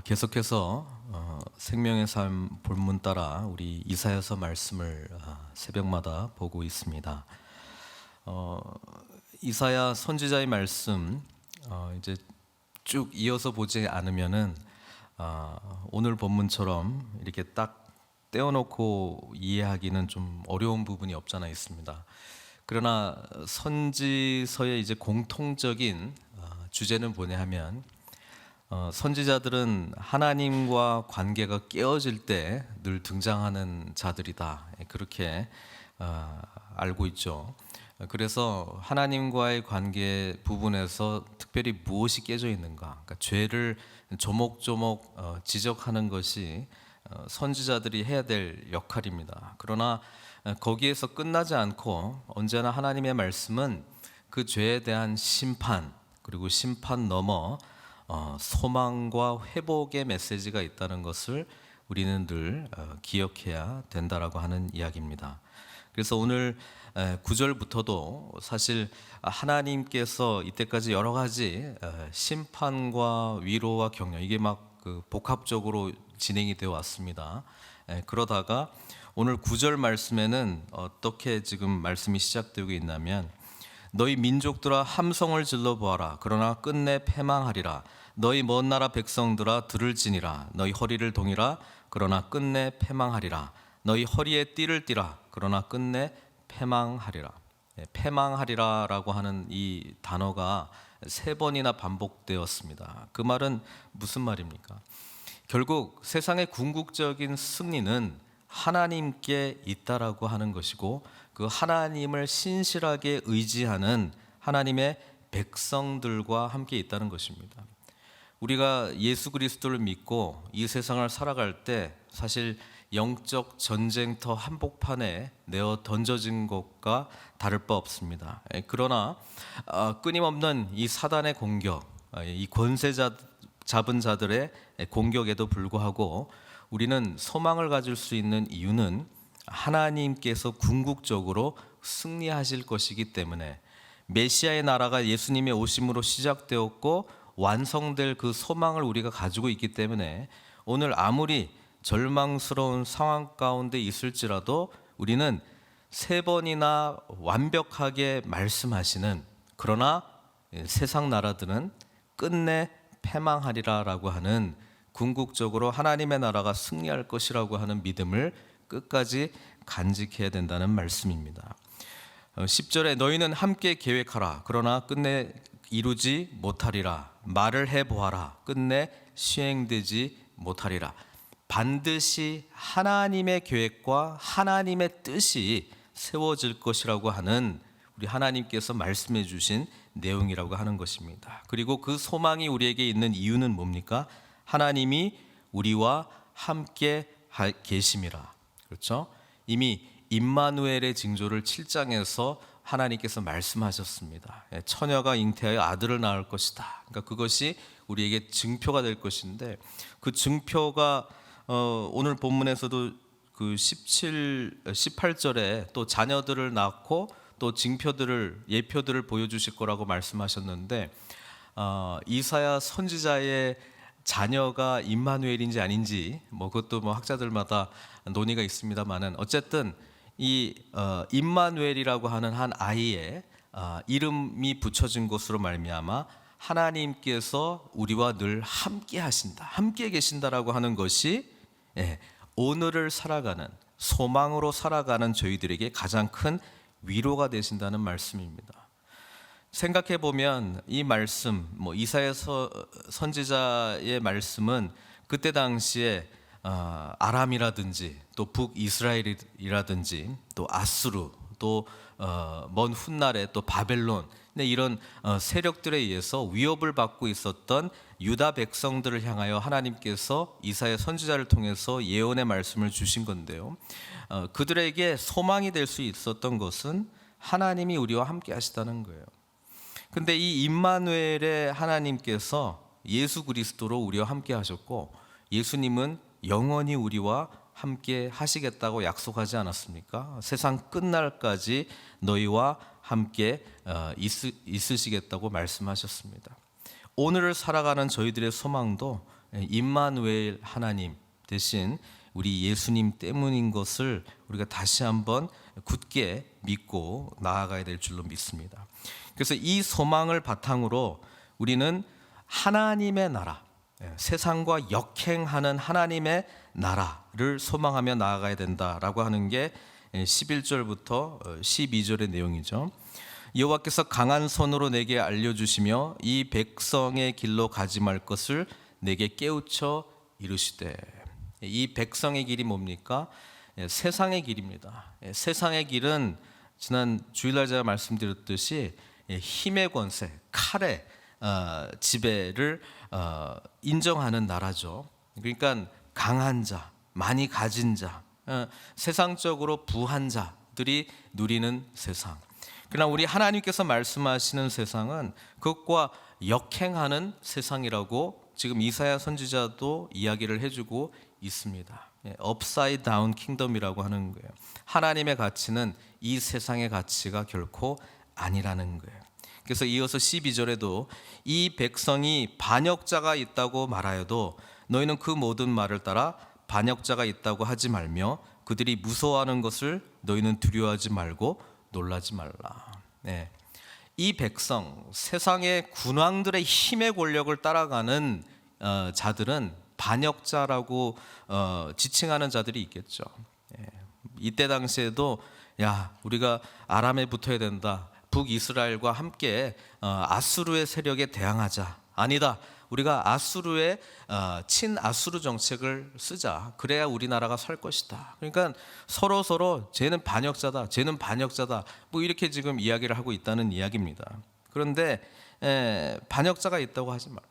계속해서 생명의 삶 본문 따라 우리 이사야서 말씀을 새벽마다 보고 있습니다. 이사야 선지자의 말씀 이제 쭉 이어서 보지 않으면은 오늘 본문처럼 이렇게 딱 떼어놓고 이해하기는 좀 어려운 부분이 없잖아 있습니다. 그러나 선지서의 이제 공통적인 주제는 뭐냐 하면 선지자들은 하나님과 관계가 깨어질 때 늘 등장하는 자들이다, 그렇게 알고 있죠. 그래서 하나님과의 관계 부분에서 특별히 무엇이 깨져 있는가, 그러니까 죄를 조목조목 지적하는 것이 선지자들이 해야 될 역할입니다. 그러나 거기에서 끝나지 않고 언제나 하나님의 말씀은 그 죄에 대한 심판, 그리고 심판 넘어 소망과 회복의 메시지가 있다는 것을 우리는 늘 기억해야 된다라고 하는 이야기입니다. 그래서 오늘 9절부터도 사실 하나님께서 이때까지 여러 가지 심판과 위로와 격려, 이게 막 복합적으로 진행이 되어 왔습니다. 그러다가 오늘 9절 말씀에는 어떻게 지금 말씀이 시작되고 있냐면, 너희 민족들아 함성을 질러 보아라. 그러나 끝내 패망하리라. 너희 먼 나라 백성들아 들을지니라. 너희 허리를 동이라. 그러나 끝내 패망하리라. 너희 허리에 띠를 띠라. 그러나 끝내 패망하리라. 패망하리라라고 하는 이 단어가 3번이나 반복되었습니다. 그 말은 무슨 말입니까? 결국 세상의 궁극적인 승리는 하나님께 있다라고 하는 것이고, 그 하나님을 신실하게 의지하는 하나님의 백성들과 함께 있다는 것입니다. 우리가 예수 그리스도를 믿고 이 세상을 살아갈 때 사실 영적 전쟁터 한복판에 내어 던져진 것과 다를 바 없습니다. 그러나 끊임없는 이 사단의 공격, 이 권세 잡은 자들의 공격에도 불구하고 우리는 소망을 가질 수 있는 이유는 하나님께서 궁극적으로 승리하실 것이기 때문에, 메시아의 나라가 예수님의 오심으로 시작되었고 완성될 그 소망을 우리가 가지고 있기 때문에, 오늘 아무리 절망스러운 상황 가운데 있을지라도 우리는 3번이나 완벽하게 말씀하시는, 그러나 세상 나라들은 끝내 패망하리라라고 하는, 궁극적으로 하나님의 나라가 승리할 것이라고 하는 믿음을 끝까지 간직해야 된다는 말씀입니다. 10절에 너희는 함께 계획하라. 그러나 끝내 이루지 못하리라. 말을 해보아라. 끝내 시행되지 못하리라. 반드시 하나님의 계획과 하나님의 뜻이 세워질 것이라고 하는, 우리 하나님께서 말씀해 주신 내용이라고 하는 것입니다. 그리고 그 소망이 우리에게 있는 이유는 뭡니까? 하나님이 우리와 함께 계심이라. 그렇죠? 이미 임마누엘의 징조를 7장에서 하나님께서 말씀하셨습니다. 처녀가 잉태하여 아들을 낳을 것이다. 그러니까 그것이 우리에게 증표가 될 것인데, 그 증표가 오늘 본문에서도 그 18절에 또 자녀들을 낳고 또 징표들을, 예표들을 보여주실 거라고 말씀하셨는데, 이사야 선지자의 자녀가 임마누엘인지 아닌지 그것도 학자들마다 논의가 있습니다만은, 어쨌든 이 임마누엘이라고 하는 한 아이의 이름이 붙여진 것으로 말미암아 하나님께서 우리와 늘 함께 하신다, 함께 계신다라고 하는 것이 오늘을 살아가는, 소망으로 살아가는 저희들에게 가장 큰 위로가 되신다는 말씀입니다. 생각해 보면 이 말씀, 이사야 선지자의 말씀은 그때 당시에 아람이라든지 또 북이스라엘이라든지 또 아수르, 또 먼 훗날에 또 바벨론, 이런 세력들에 의해서 위협을 받고 있었던 유다 백성들을 향하여 하나님께서 이사야 선지자를 통해서 예언의 말씀을 주신 건데요, 그들에게 소망이 될 수 있었던 것은 하나님이 우리와 함께 하시다는 거예요. 근데 이 임마누엘의 하나님께서 예수 그리스도로 우리와 함께 하셨고, 예수님은 영원히 우리와 함께 하시겠다고 약속하지 않았습니까? 세상 끝날까지 너희와 함께 있으시겠다고 말씀하셨습니다. 오늘을 살아가는 저희들의 소망도 임마누엘 하나님 대신 우리 예수님 때문인 것을 우리가 다시 한번 굳게 믿고 나아가야 될 줄로 믿습니다. 그래서 이 소망을 바탕으로 우리는 하나님의 나라, 세상과 역행하는 하나님의 나라를 소망하며 나아가야 된다라고 하는 게 11절부터 12절의 내용이죠. 여호와께서 강한 손으로 내게 알려주시며 이 백성의 길로 가지 말 것을 내게 깨우쳐 이르시되. 이 백성의 길이 뭡니까? 세상의 길입니다. 세상의 길은 지난 주일날 제가 말씀드렸듯이 힘의 권세, 칼의 지배를 인정하는 나라죠. 그러니까 강한 자, 많이 가진 자, 세상적으로 부한 자들이 누리는 세상. 그러나 우리 하나님께서 말씀하시는 세상은 그것과 역행하는 세상이라고 지금 이사야 선지자도 이야기를 해주고 있습니다. 업사이드 다운 킹덤이라고 하는 거예요. 하나님의 가치는 이 세상의 가치가 결코 아니라는 거예요. 그래서 이어서 12절에도 이 백성이 반역자가 있다고 말하여도 너희는 그 모든 말을 따라 반역자가 있다고 하지 말며 그들이 무서워하는 것을 너희는 두려워하지 말고 놀라지 말라. 이 백성, 세상의 군왕들의 힘의 권력을 따라가는 자들은 반역자라고 지칭하는 자들이 있겠죠. 이때 당시에도 야, 우리가 아람에 붙어야 된다. 북이스라엘과 함께 아수르의 세력에 대항하자. 아니다. 우리가 아수르의 친아수르 정책을 쓰자. 그래야 우리나라가 살 것이다. 그러니까 서로 쟤는 반역자다. 쟤는 반역자다. 뭐 이렇게 지금 이야기를 하고 있다는 이야기입니다. 그런데 반역자가 있다고 하지 말라.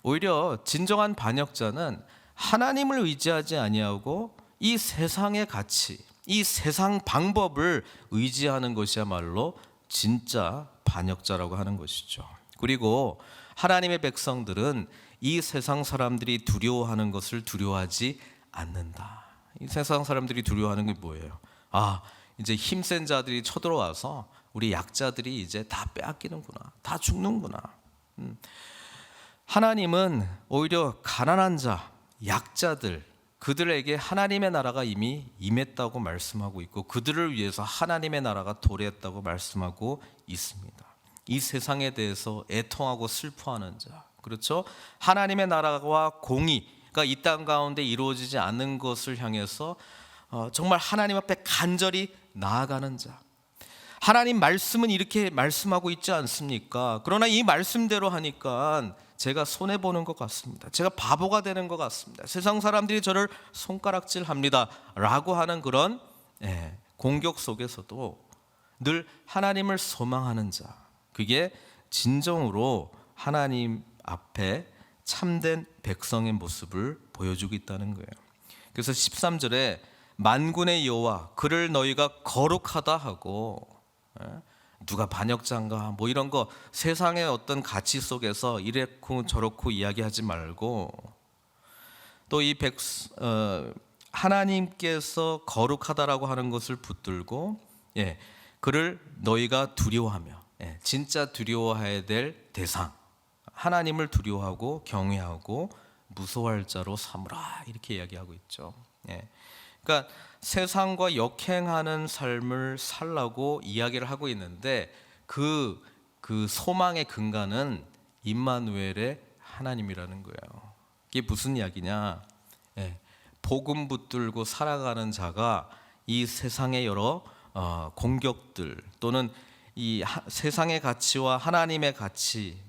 오히려 진정한 반역자는 하나님을 의지하지 아니하고 이 세상의 가치, 이 세상 방법을 의지하는 것이야말로 진짜 반역자라고 하는 것이죠. 그리고 하나님의 백성들은 이 세상 사람들이 두려워하는 것을 두려워하지 않는다. 이 세상 사람들이 두려워하는 게 뭐예요? 이제 힘센 자들이 쳐들어와서 우리 약자들이 이제 다 빼앗기는구나, 다 죽는구나. 하나님은 오히려 가난한 자, 약자들, 그들에게 하나님의 나라가 이미 임했다고 말씀하고 있고 그들을 위해서 하나님의 나라가 도래했다고 말씀하고 있습니다. 이 세상에 대해서 애통하고 슬퍼하는 자, 그렇죠? 하나님의 나라와 공의가 이 땅 가운데 이루어지지 않는 것을 향해서 정말 하나님 앞에 간절히 나아가는 자. 하나님 말씀은 이렇게 말씀하고 있지 않습니까? 그러나 이 말씀대로 하니까 제가 손해보는 것 같습니다. 제가 바보가 되는 것 같습니다. 세상 사람들이 저를 손가락질합니다 라고 하는 그런 공격 속에서도 늘 하나님을 소망하는 자, 그게 진정으로 하나님 앞에 참된 백성의 모습을 보여주고 있다는 거예요. 그래서 13절에 만군의 여호와 그를 너희가 거룩하다 하고, 누가 반역자인가 뭐 이런 거 세상의 어떤 가치 속에서 이렇고 저렇고 이야기하지 말고, 또 이 하나님께서 거룩하다라고 하는 것을 붙들고 그를 너희가 두려워하며, 진짜 두려워해야 될 대상, 하나님을 두려워하고 경외하고 무서워할 자로 삼으라, 이렇게 이야기하고 있죠. 그러니까 세상과 역행하는 삶을 살라고 이야기를 하고 있는데 그 소망의 근간은 임마누엘의 하나님이라는 거예요. 이게 무슨 이야기냐? 복음 붙들고 살아가는 자가 이 세상의 여러 공격들 또는 이 세상의 가치와 하나님의 가치,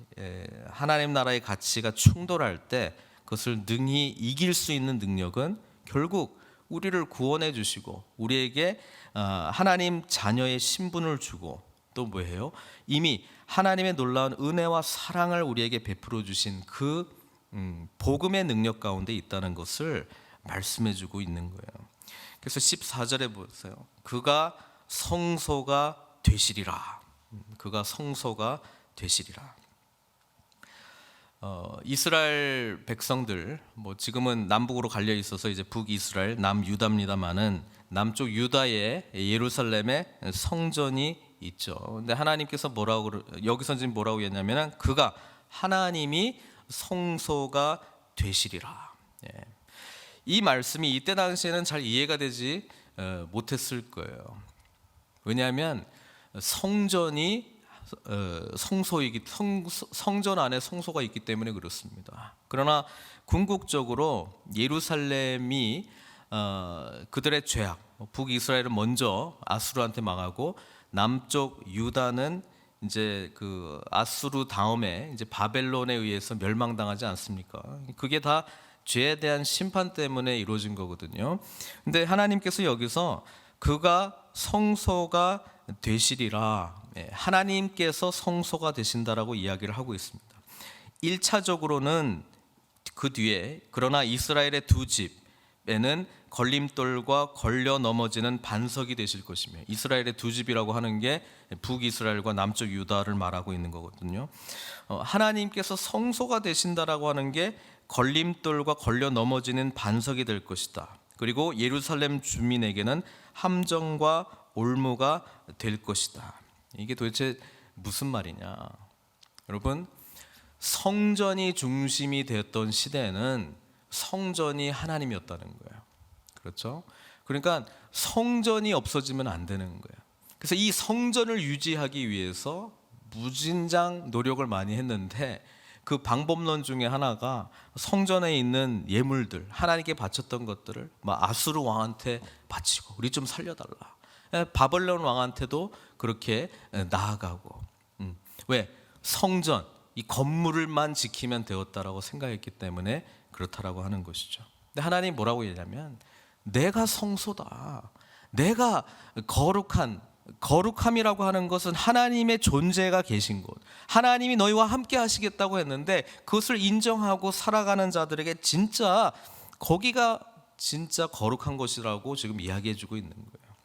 하나님 나라의 가치가 충돌할 때 그것을 능히 이길 수 있는 능력은 결국 우리를 구원해 주시고 우리에게 하나님 자녀의 신분을 주고 또 뭐예요? 이미 하나님의 놀라운 은혜와 사랑을 우리에게 베풀어 주신 그 복음의 능력 가운데 있다는 것을 말씀해 주고 있는 거예요. 그래서 14절에 보세요. 그가 성소가 되시리라. 그가 성소가 되시리라. 이스라엘 백성들, 뭐 지금은 남북으로 갈려 있어서 이제 북이스라엘, 남유다입니다만은 남쪽 유다의 예루살렘에 성전이 있죠. 근데 하나님께서 여기서 지금 뭐라고 했냐면은 그가 하나님이 성소가 되시리라. 예. 이 말씀이 이때 당시에는 잘 이해가 되지 못했을 거예요. 왜냐하면 성전이 성전 안에 성소가 있기 때문에 그렇습니다. 그러나 궁극적으로 예루살렘이 그들의 죄악, 북이스라엘은 먼저 아수르한테 망하고 남쪽 유다는 이제 그 아수르 다음에 이제 바벨론에 의해서 멸망당하지 않습니까? 그게 다 죄에 대한 심판 때문에 이루어진 거거든요. 근데 하나님께서 여기서 그가 성소가 되시리라, 하나님께서 성소가 되신다라고 이야기를 하고 있습니다. 1차적으로는 그 뒤에 그러나 이스라엘의 두 집에는 걸림돌과 걸려 넘어지는 반석이 되실 것이며, 이스라엘의 두 집이라고 하는 게 북이스라엘과 남쪽 유다를 말하고 있는 거거든요. 하나님께서 성소가 되신다라고 하는 게 걸림돌과 걸려 넘어지는 반석이 될 것이다. 그리고 예루살렘 주민에게는 함정과 올무가 될 것이다. 이게 도대체 무슨 말이냐? 여러분, 성전이 중심이 되었던 시대에는 성전이 하나님이었다는 거예요. 그렇죠? 그러니까 성전이 없어지면 안 되는 거예요. 그래서 이 성전을 유지하기 위해서 무진장 노력을 많이 했는데, 그 방법론 중에 하나가 성전에 있는 예물들, 하나님께 바쳤던 것들을 아수르 왕한테 바치고 우리 좀 살려달라. 바벨론 왕한테도 그렇게 나아가고. 왜? 성전, 이 건물을만 지키면 되었다라고 생각했기 때문에 그렇다라고 하는 것이죠. 근데 하나님 뭐라고 얘기하냐면, 내가 성소다. 내가 거룩함이라고 하는 것은 하나님의 존재가 계신 곳, 하나님이 너희와 함께 하시겠다고 했는데 그것을 인정하고 살아가는 자들에게 진짜 거기가 진짜 거룩한 것이라고 지금 이야기해 주고 있는 거예요.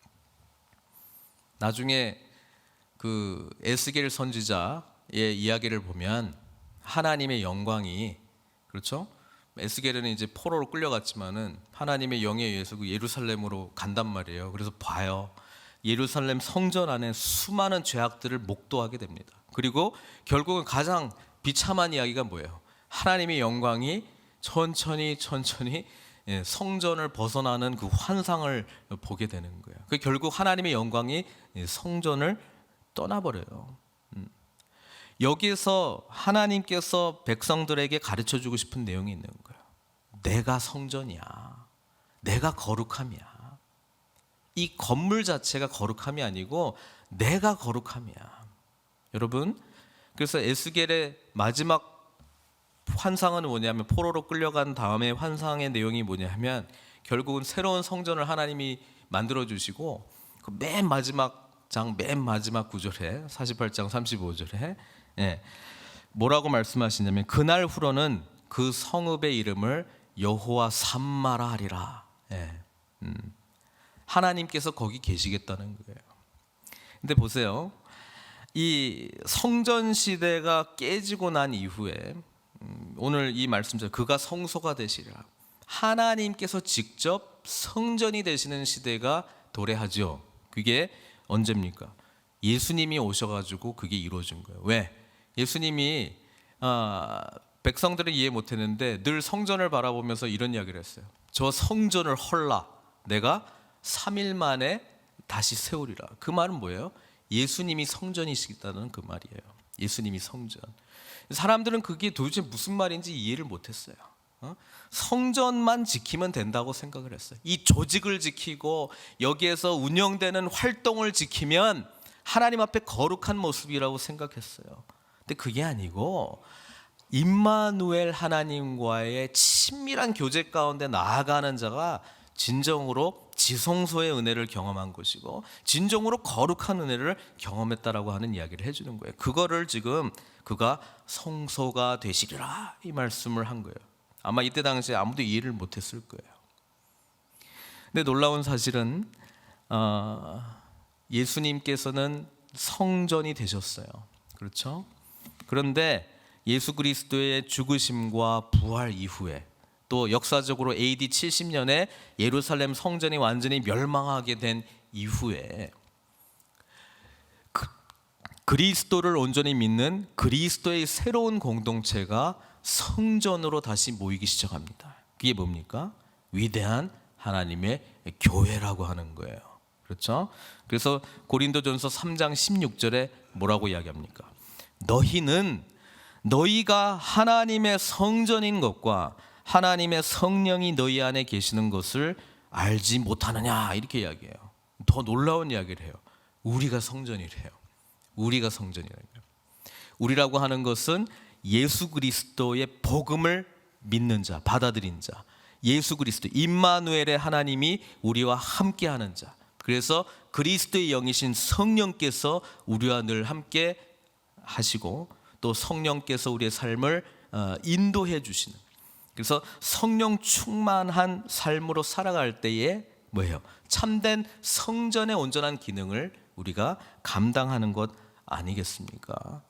나중에 그 에스겔 선지자의 이야기를 보면 하나님의 영광이, 그렇죠? 에스겔은 이제 포로로 끌려갔지만은 하나님의 영에 의해서 그 예루살렘으로 간단 말이에요. 그래서 봐요. 예루살렘 성전 안에 수많은 죄악들을 목도하게 됩니다. 그리고 결국은 가장 비참한 이야기가 뭐예요? 하나님의 영광이 천천히 성전을 벗어나는 그 환상을 보게 되는 거예요. 그 결국 하나님의 영광이 성전을 떠나버려요. 여기서 하나님께서 백성들에게 가르쳐 주고 싶은 내용이 있는 거예요. 내가 성전이야. 내가 거룩함이야. 이 건물 자체가 거룩함이 아니고 내가 거룩함이야. 여러분, 그래서 에스겔의 마지막 환상은 뭐냐면, 포로로 끌려간 다음에 환상의 내용이 뭐냐면, 결국은 새로운 성전을 하나님이 만들어 주시고 그 맨 마지막 구절에 48장 35절에 뭐라고 말씀하시냐면, 그날 후로는 그 성읍의 이름을 여호와 삼마라 하리라. 하나님께서 거기 계시겠다는 거예요. 근데 보세요, 이 성전 시대가 깨지고 난 이후에 오늘 이 말씀처럼 그가 성소가 되시리라, 하나님께서 직접 성전이 되시는 시대가 도래하죠. 그게 언제입니까? 예수님이 오셔가지고 그게 이루어진 거예요. 왜? 예수님이 백성들은 이해 못했는데 늘 성전을 바라보면서 이런 이야기를 했어요. 저 성전을 헐라, 내가 3일 만에 다시 세우리라. 그 말은 뭐예요? 예수님이 성전이시다는 그 말이에요. 예수님이 성전. 사람들은 그게 도대체 무슨 말인지 이해를 못했어요. 성전만 지키면 된다고 생각을 했어요. 이 조직을 지키고 여기에서 운영되는 활동을 지키면 하나님 앞에 거룩한 모습이라고 생각했어요. 근데 그게 아니고 임마누엘 하나님과의 친밀한 교제 가운데 나아가는 자가 진정으로 지성소의 은혜를 경험한 것이고 진정으로 거룩한 은혜를 경험했다라고 하는 이야기를 해주는 거예요. 그거를 지금 그가 성소가 되시리라 이 말씀을 한 거예요. 아마 이때 당시에 아무도 이해를 못했을 거예요. 근데 놀라운 사실은 예수님께서는 성전이 되셨어요. 그렇죠? 그런데 예수 그리스도의 죽으심과 부활 이후에, 또 역사적으로 AD 70년에 예루살렘 성전이 완전히 멸망하게 된 이후에 그리스도를 온전히 믿는 그리스도의 새로운 공동체가 성전으로 다시 모이기 시작합니다. 그게 뭡니까? 위대한 하나님의 교회라고 하는 거예요. 그렇죠? 그래서 고린도전서 3장 16절에 뭐라고 이야기합니까? 너희는 너희가 하나님의 성전인 것과 하나님의 성령이 너희 안에 계시는 것을 알지 못하느냐, 이렇게 이야기해요. 더 놀라운 이야기를 해요. 우리가 성전이래요. 우리가 성전이래요. 우리라고 하는 것은 예수 그리스도의 복음을 믿는 자, 받아들인 자, 예수 그리스도 임마누엘의 하나님이 우리와 함께하는 자. 그래서 그리스도의 영이신 성령께서 우리와 늘 함께 하시고 또 성령께서 우리의 삶을 인도해 주시는, 그래서 성령 충만한 삶으로 살아갈 때에 뭐예요? 참된 성전의 온전한 기능을 우리가 감당하는 것 아니겠습니까?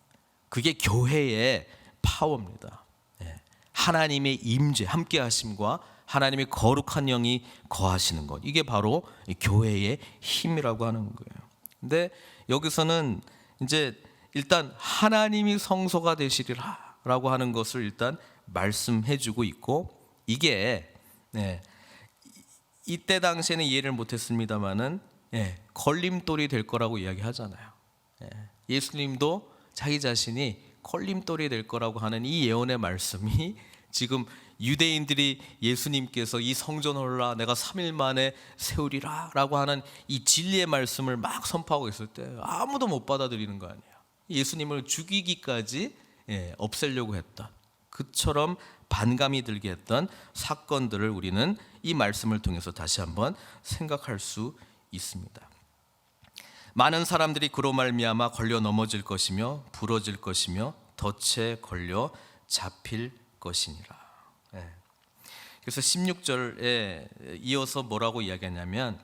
그게 교회의 파워입니다. 하나님의 임재, 함께 하심과 하나님의 거룩한 영이 거하시는 것, 이게 바로 교회의 힘이라고 하는 거예요. 근데 여기서는 이제 일단 하나님이 성소가 되시리라 라고 하는 것을 일단 말씀해 주고 있고, 이게 이때 당시에는 이해를 못했습니다마는 걸림돌이 될 거라고 이야기하잖아요. 예수님도 자기 자신이 걸림돌이 될 거라고 하는 이 예언의 말씀이 지금 유대인들이 예수님께서 이 성전을 내가 3일 만에 세우리라 라고 하는 이 진리의 말씀을 막 선포하고 있을 때 아무도 못 받아들이는 거 아니에요. 예수님을 죽이기까지 없애려고 했던, 그처럼 반감이 들게 했던 사건들을 우리는 이 말씀을 통해서 다시 한번 생각할 수 있습니다. 많은 사람들이 그로 말미암아 걸려 넘어질 것이며 부러질 것이며 덫에 걸려 잡힐 것이니라. 그래서 16절에 이어서 뭐라고 이야기하냐면,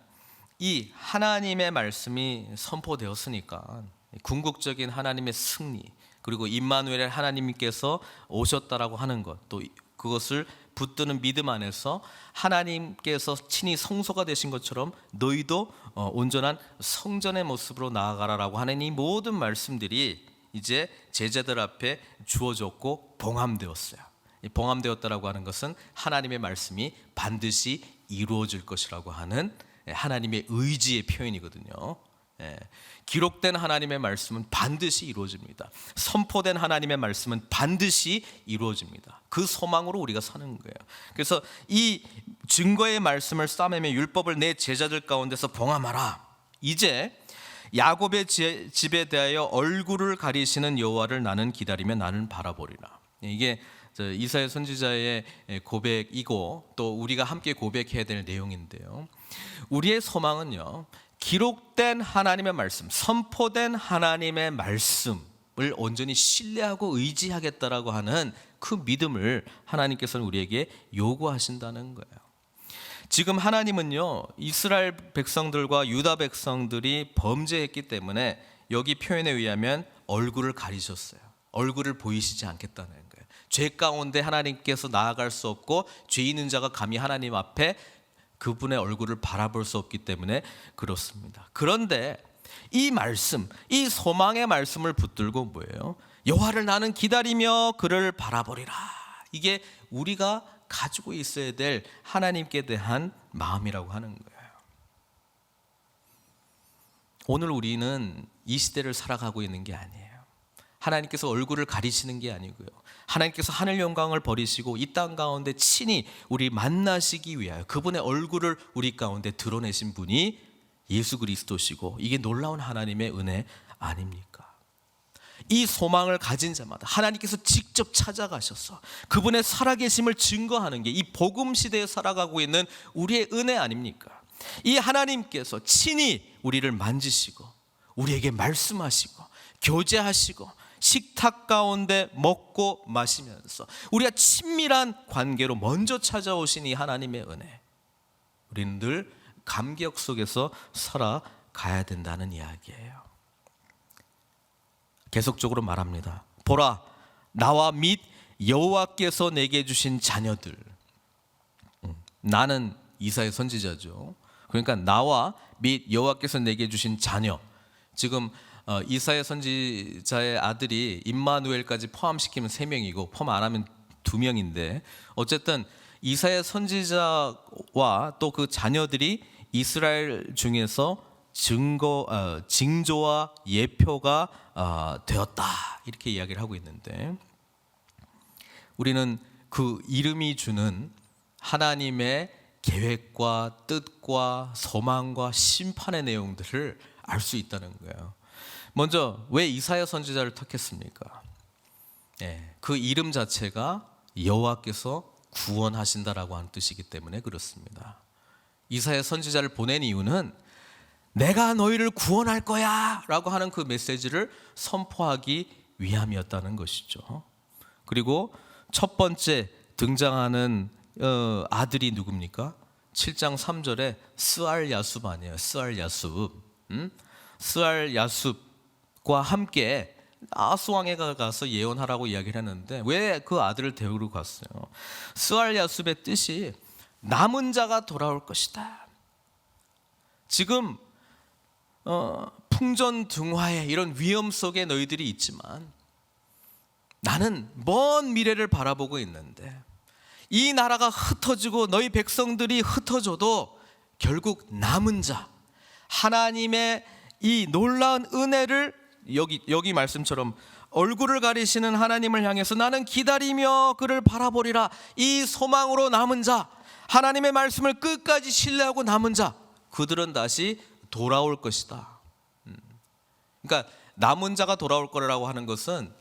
이 하나님의 말씀이 선포되었으니까 궁극적인 하나님의 승리, 그리고 임마누엘의 하나님께서 오셨다라고 하는 것, 또 그것을 붙드는 믿음 안에서 하나님께서 친히 성소가 되신 것처럼 너희도 온전한 성전의 모습으로 나아가라라고 하는 이 모든 말씀들이 이제 제자들 앞에 주어졌고 봉함되었어요. 봉함되었다라고 하는 것은 하나님의 말씀이 반드시 이루어질 것이라고 하는 하나님의 의지의 표현이거든요. 기록된 하나님의 말씀은 반드시 이루어집니다. 선포된 하나님의 말씀은 반드시 이루어집니다. 그 소망으로 우리가 사는 거예요. 그래서 이 증거의 말씀을 싸매며 율법을 내 제자들 가운데서 봉함하라. 이제 야곱의 집에 대하여 얼굴을 가리시는 여호와를 나는 기다리며 나는 바라보리라. 이게 이사야 선지자의 고백이고 또 우리가 함께 고백해야 될 내용인데요. 우리의 소망은요, 기록된 하나님의 말씀, 선포된 하나님의 말씀을 온전히 신뢰하고 의지하겠다라고 하는 그 믿음을 하나님께서는 우리에게 요구하신다는 거예요. 지금 하나님은요, 이스라엘 백성들과 유다 백성들이 범죄했기 때문에 여기 표현에 의하면 얼굴을 가리셨어요. 얼굴을 보이시지 않겠다는 거예요. 죄 가운데 하나님께서 나아갈 수 없고 죄 있는 자가 감히 하나님 앞에 그분의 얼굴을 바라볼 수 없기 때문에 그렇습니다. 그런데 이 말씀, 이 소망의 말씀을 붙들고 뭐예요? 여호와를 나는 기다리며 그를 바라보리라. 이게 우리가 가지고 있어야 될 하나님께 대한 마음이라고 하는 거예요. 오늘 우리는 이 시대를 살아가고 있는 게 아니에요. 하나님께서 얼굴을 가리시는 게 아니고요, 하나님께서 하늘 영광을 버리시고 이 땅 가운데 친히 우리 만나시기 위하여 그분의 얼굴을 우리 가운데 드러내신 분이 예수 그리스도시고, 이게 놀라운 하나님의 은혜 아닙니까? 이 소망을 가진 자마다 하나님께서 직접 찾아가셔서 그분의 살아계심을 증거하는 게 이 복음 시대에 살아가고 있는 우리의 은혜 아닙니까? 이 하나님께서 친히 우리를 만지시고 우리에게 말씀하시고 교제하시고 식탁 가운데 먹고 마시면서 우리가 친밀한 관계로 먼저 찾아오신 이 하나님의 은혜, 우리는 늘 감격 속에서 살아가야 된다는 이야기예요. 계속적으로 말합니다. 보라, 나와 및 여호와께서 내게 주신 자녀들. 나는 이사야 선지자죠. 그러니까 나와 및 여호와께서 내게 주신 자녀. 지금 이사야 선지자의 아들이 임마누엘까지 포함시키면 3명이고 포함 안 하면 두 명인데 어쨌든 이사야 선지자와 또 그 자녀들이 이스라엘 중에서 징조와 예표가 되었다 이렇게 이야기를 하고 있는데 우리는 그 이름이 주는 하나님의 계획과 뜻과 소망과 심판의 내용들을 알 수 있다는 거예요. 먼저 왜 이사야 선지자를 택했습니까? 그 이름 자체가 여호와께서 구원하신다라고 하는 뜻이기 때문에 그렇습니다. 이사야 선지자를 보낸 이유는 내가 너희를 구원할 거야 라고 하는 그 메시지를 선포하기 위함이었다는 것이죠. 그리고 첫 번째 등장하는 아들이 누굽니까? 7장 3절에 스알 야숲 아니에요. 스알 야숲. 스알 야숲과 함께 아스왕에 가서 예언하라고 이야기를 했는데 왜 그 아들을 데리고 갔어요? 스알 야숲의 뜻이 남은 자가 돌아올 것이다. 지금 풍전등화의 이런 위험 속에 너희들이 있지만 나는 먼 미래를 바라보고 있는데 이 나라가 흩어지고 너희 백성들이 흩어져도 결국 남은 자 하나님의 이 놀라운 은혜를 여기 말씀처럼 얼굴을 가리시는 하나님을 향해서 나는 기다리며 그를 바라보리라. 이 소망으로 남은 자 하나님의 말씀을 끝까지 신뢰하고 남은 자 그들은 다시 돌아올 것이다. 그러니까 남은 자가 돌아올 거라고 하는 것은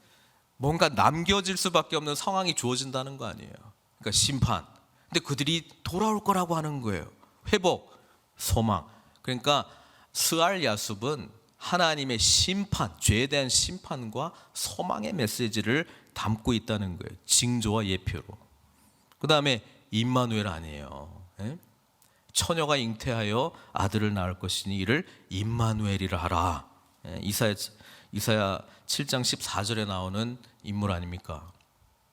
뭔가 남겨질 수밖에 없는 상황이 주어진다는 거 아니에요. 그러니까 심판. 근데 그들이 돌아올 거라고 하는 거예요. 회복, 소망. 그러니까 스알 야숲은 하나님의 심판, 죄에 대한 심판과 소망의 메시지를 담고 있다는 거예요. 징조와 예표로. 그 다음에 임마누엘 아니에요. 처녀가 잉태하여 아들을 낳을 것이니 이를 임마누엘이라 하라. 이사야 7장 14절에 나오는 인물 아닙니까?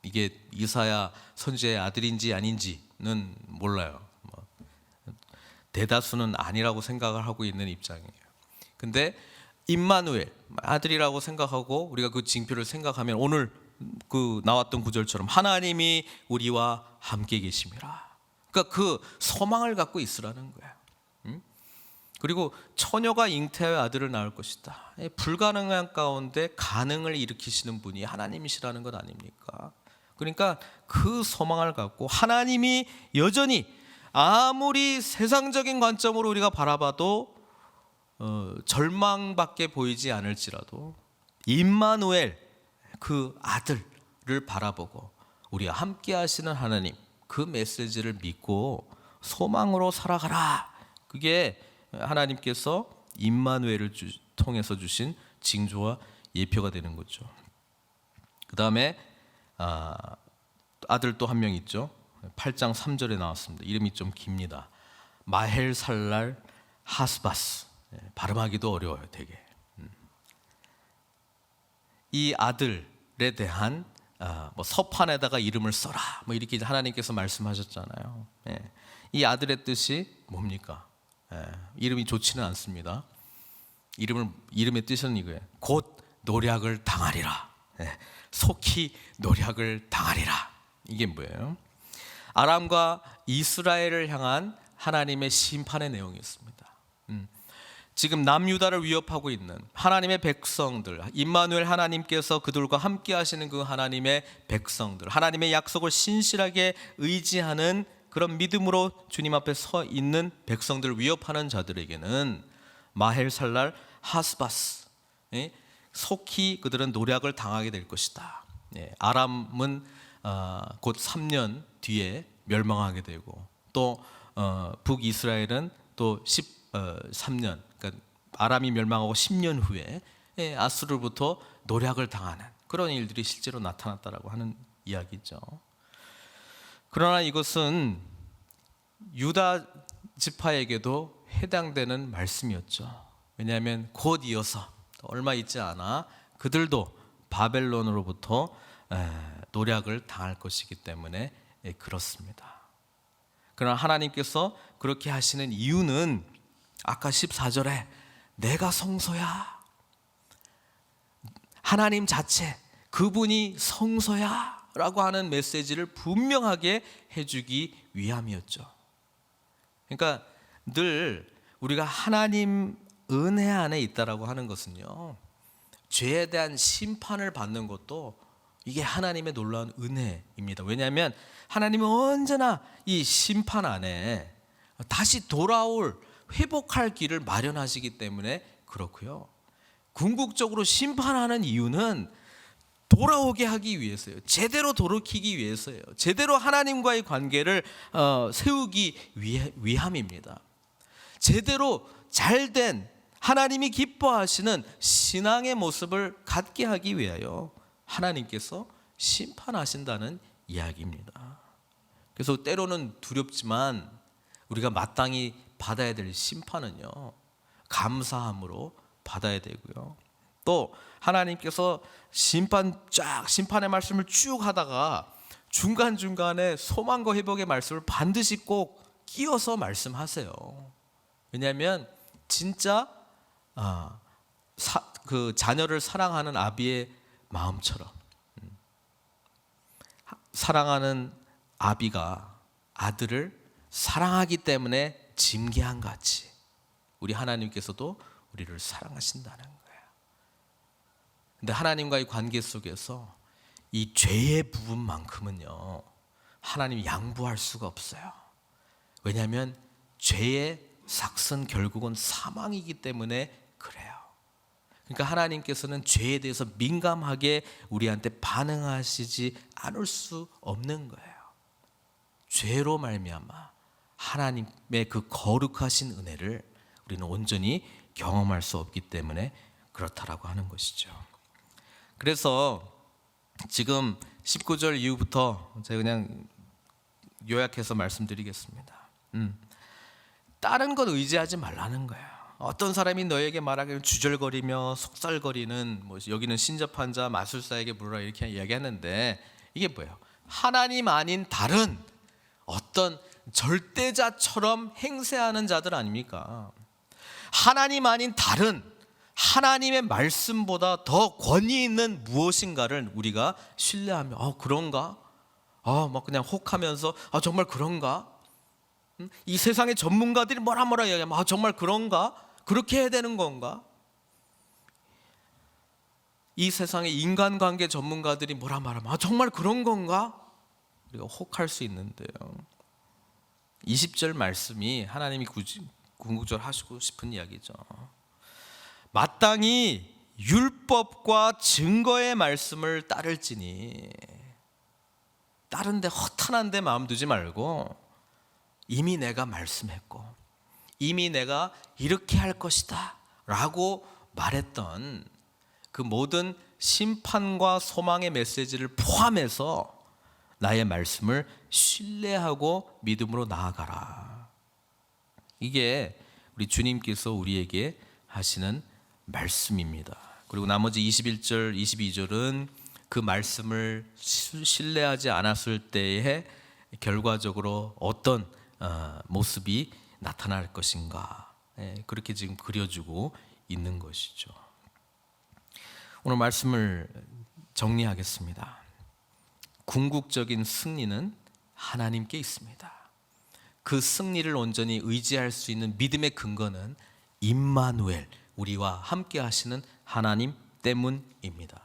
이게 이사야 선지자의 아들인지 아닌지는 몰라요. 대다수는 아니라고 생각을 하고 있는 입장이에요. 근데 임마누엘 아들이라고 생각하고 우리가 그 징표를 생각하면 오늘 그 나왔던 구절처럼 하나님이 우리와 함께 계심이라. 그러니까 그 소망을 갖고 있으라는 거야. 그리고 처녀가 잉태하여 아들을 낳을 것이다. 불가능한 가운데 가능을 일으키시는 분이 하나님이시라는 것 아닙니까? 그러니까 그 소망을 갖고 하나님이 여전히 아무리 세상적인 관점으로 우리가 바라봐도 절망밖에 보이지 않을지라도 임마누엘 그 아들을 바라보고 우리와 함께 하시는 하나님 그 메시지를 믿고 소망으로 살아가라. 그게 하나님께서 임마누엘을 통해서 주신 징조와 예표가 되는 거죠. 그 다음에 아들 또 한 명 있죠. 8장 3절에 나왔습니다. 이름이 좀 깁니다. 마헬살랄 하스바스. 발음하기도 어려워요, 되게. 이 아들에 대한 서판에다가 이름을 써라. 이렇게 하나님께서 말씀하셨잖아요. 이 아들의 뜻이 뭡니까? 이름이 좋지는 않습니다. 이름의 뜻은 이거예요. 곧 노략을 당하리라. 속히 노략을 당하리라. 이게 뭐예요? 아람과 이스라엘을 향한 하나님의 심판의 내용이었습니다. 지금 남유다를 위협하고 있는 하나님의 백성들, 임마누엘 하나님께서 그들과 함께 하시는 그 하나님의 백성들, 하나님의 약속을 신실하게 의지하는 그런 믿음으로 주님 앞에 서 있는 백성들을 위협하는 자들에게는 마헬살랄 하스바스, 속히 그들은 노략을 당하게 될 것이다. 아람은 곧 3년 뒤에 멸망하게 되고 또 북이스라엘은 또 13년, 그러니까 아람이 멸망하고 10년 후에 아수르로부터 노략을 당하는 그런 일들이 실제로 나타났다라고 하는 이야기죠. 그러나 이것은 유다 지파에게도 해당되는 말씀이었죠. 왜냐하면 곧 이어서 얼마 있지 않아 그들도 바벨론으로부터 노략을 당할 것이기 때문에 그렇습니다. 그러나 하나님께서 그렇게 하시는 이유는 아까 14절에 내가 성소야, 하나님 자체 그분이 성소야 라고 하는 메시지를 분명하게 해주기 위함이었죠. 그러니까 늘 우리가 하나님 은혜 안에 있다라고 하는 것은요, 죄에 대한 심판을 받는 것도 이게 하나님의 놀라운 은혜입니다. 왜냐하면 하나님은 언제나 이 심판 안에 다시 돌아올 회복할 길을 마련하시기 때문에 그렇고요. 궁극적으로 심판하는 이유는 돌아오게 하기 위해서예요. 제대로 돌이키기 위해서예요. 제대로 하나님과의 관계를 세우기 위함입니다. 제대로 잘된 하나님이 기뻐하시는 신앙의 모습을 갖게 하기 위하여 하나님께서 심판하신다는 이야기입니다. 그래서 때로는 두렵지만 우리가 마땅히 받아야 될 심판은요, 감사함으로 받아야 되고요. 또 하나님께서 심판의 말씀을 쭉 하다가 중간중간에 소망과 회복의 말씀을 반드시 꼭 끼워서 말씀하세요. 왜냐하면 진짜 그 자녀를 사랑하는 아비의 마음처럼, 사랑하는 아비가 아들을 사랑하기 때문에 징계한 같이 우리 하나님께서도 우리를 사랑하신다는 거예요. 근데 하나님과의 관계 속에서 이 죄의 부분만큼은요, 하나님이 양보할 수가 없어요. 왜냐하면 죄의 삭선 결국은 사망이기 때문에 그래요. 그러니까 하나님께서는 죄에 대해서 민감하게 우리한테 반응하시지 않을 수 없는 거예요. 죄로 말미암아 하나님의 그 거룩하신 은혜를 우리는 온전히 경험할 수 없기 때문에 그렇다라고 하는 것이죠. 그래서 지금 19절 이후부터 제가 그냥 요약해서 말씀드리겠습니다. 다른 것 의지하지 말라는 거예요. 어떤 사람이 너에게 말하기를 주절거리며 속살거리는, 여기는 신접한 자 마술사에게 물으라 이렇게 이야기하는데, 이게 뭐예요? 하나님 아닌 다른 어떤 절대자처럼 행세하는 자들 아닙니까? 하나님 아닌 다른 하나님의 말씀보다 더 권위 있는 무엇인가를 우리가 신뢰하며 그런가? 막 그냥 혹하면서 정말 그런가? 이 세상의 전문가들이 뭐라 이야기하면 정말 그런가? 그렇게 해야 되는 건가? 이 세상의 인간관계 전문가들이 뭐라 말하면 정말 그런 건가? 우리가 혹할 수 있는데요. 20절 말씀이 하나님이 궁극적으로 하시고 싶은 이야기죠. 마땅히 율법과 증거의 말씀을 따를지니, 다른데 허탄한데 마음 두지 말고 이미 내가 말씀했고 이미 내가 이렇게 할 것이다 라고 말했던 그 모든 심판과 소망의 메시지를 포함해서 나의 말씀을 신뢰하고 믿음으로 나아가라. 이게 우리 주님께서 우리에게 하시는 말씀입니다. 그리고 나머지 21절, 22절은 그 말씀을 신뢰하지 않았을 때에 결과적으로 어떤 모습이 나타날 것인가, 그렇게 지금 그려주고 있는 것이죠. 오늘 말씀을 정리하겠습니다. 궁극적인 승리는 하나님께 있습니다. 그 승리를 온전히 의지할 수 있는 믿음의 근거는 임마누엘, 우리와 함께 하시는 하나님 때문입니다.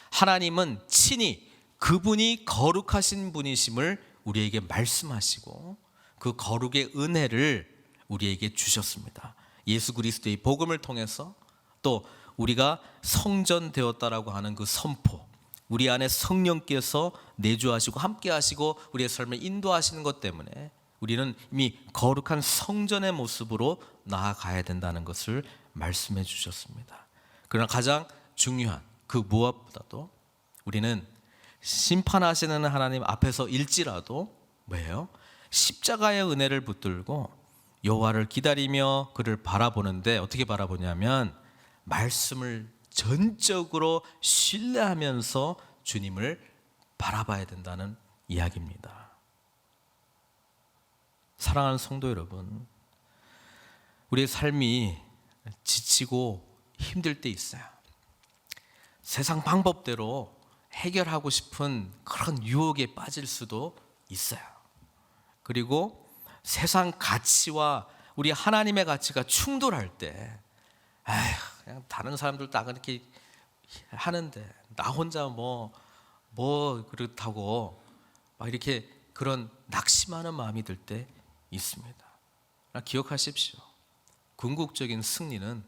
하나님은 친히 그분이 거룩하신 분이심을 우리에게 말씀하시고 그 거룩의 은혜를 우리에게 주셨습니다. 예수 그리스도의 복음을 통해서, 또 우리가 성전되었다라고 하는 그 선포, 우리 안에 성령께서 내주하시고 함께 하시고 우리의 삶을 인도하시는 것 때문에 우리는 이미 거룩한 성전의 모습으로 나아가야 된다는 것을 말씀해 주셨습니다. 그러나 가장 중요한 그 무엇보다도 우리는 심판하시는 하나님 앞에서 일지라도 뭐예요? 십자가의 은혜를 붙들고 여호와를 기다리며 그를 바라보는데, 어떻게 바라보냐면 말씀을 전적으로 신뢰하면서 주님을 바라봐야 된다는 이야기입니다. 사랑하는 성도 여러분, 우리의 삶이 지치고 힘들 때 있어요. 세상 방법대로 해결하고 싶은 그런 유혹에 빠질 수도 있어요. 그리고 세상 가치와 우리 하나님의 가치가 충돌할 때, 그냥 다른 사람들 다 그렇게 하는데 나 혼자 뭐 그렇다고 막 이렇게 그런 낙심하는 마음이 들 때 있습니다. 기억하십시오. 궁극적인 승리는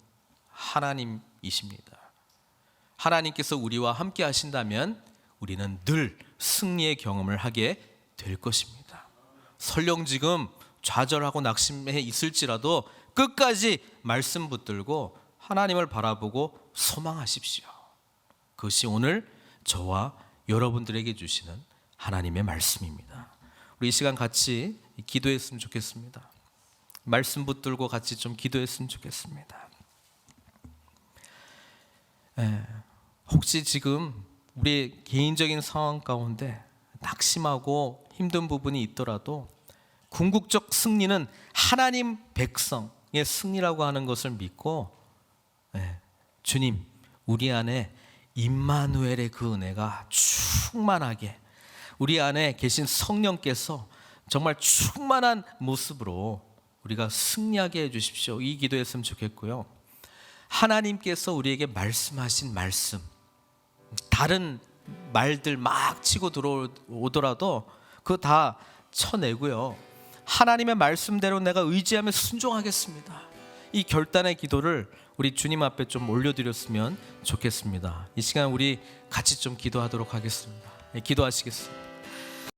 하나님이십니다. 하나님께서 우리와 함께 하신다면 우리는 늘 승리의 경험을 하게 될 것입니다. 설령 지금 좌절하고 낙심해 있을지라도 끝까지 말씀 붙들고 하나님을 바라보고 소망하십시오. 그것이 오늘 저와 여러분들에게 주시는 하나님의 말씀입니다. 우리 이 시간 같이 기도했으면 좋겠습니다. 말씀 붙들고 같이 좀 기도했으면 좋겠습니다. 혹시 지금 우리 개인적인 상황 가운데 낙심하고 힘든 부분이 있더라도 궁극적 승리는 하나님 백성의 승리라고 하는 것을 믿고, 주님, 우리 안에 임마누엘의 그 은혜가 충만하게, 우리 안에 계신 성령께서 정말 충만한 모습으로 우리가 승리하게 해주십시오. 이 기도했으면 좋겠고요. 하나님께서 우리에게 말씀하신 말씀, 다른 말들 막 치고 들어오더라도 그거 다 쳐내고요, 하나님의 말씀대로 내가 의지하며 순종하겠습니다, 이 결단의 기도를 우리 주님 앞에 좀 올려드렸으면 좋겠습니다. 이 시간 우리 같이 좀 기도하도록 하겠습니다. 기도하시겠습니다.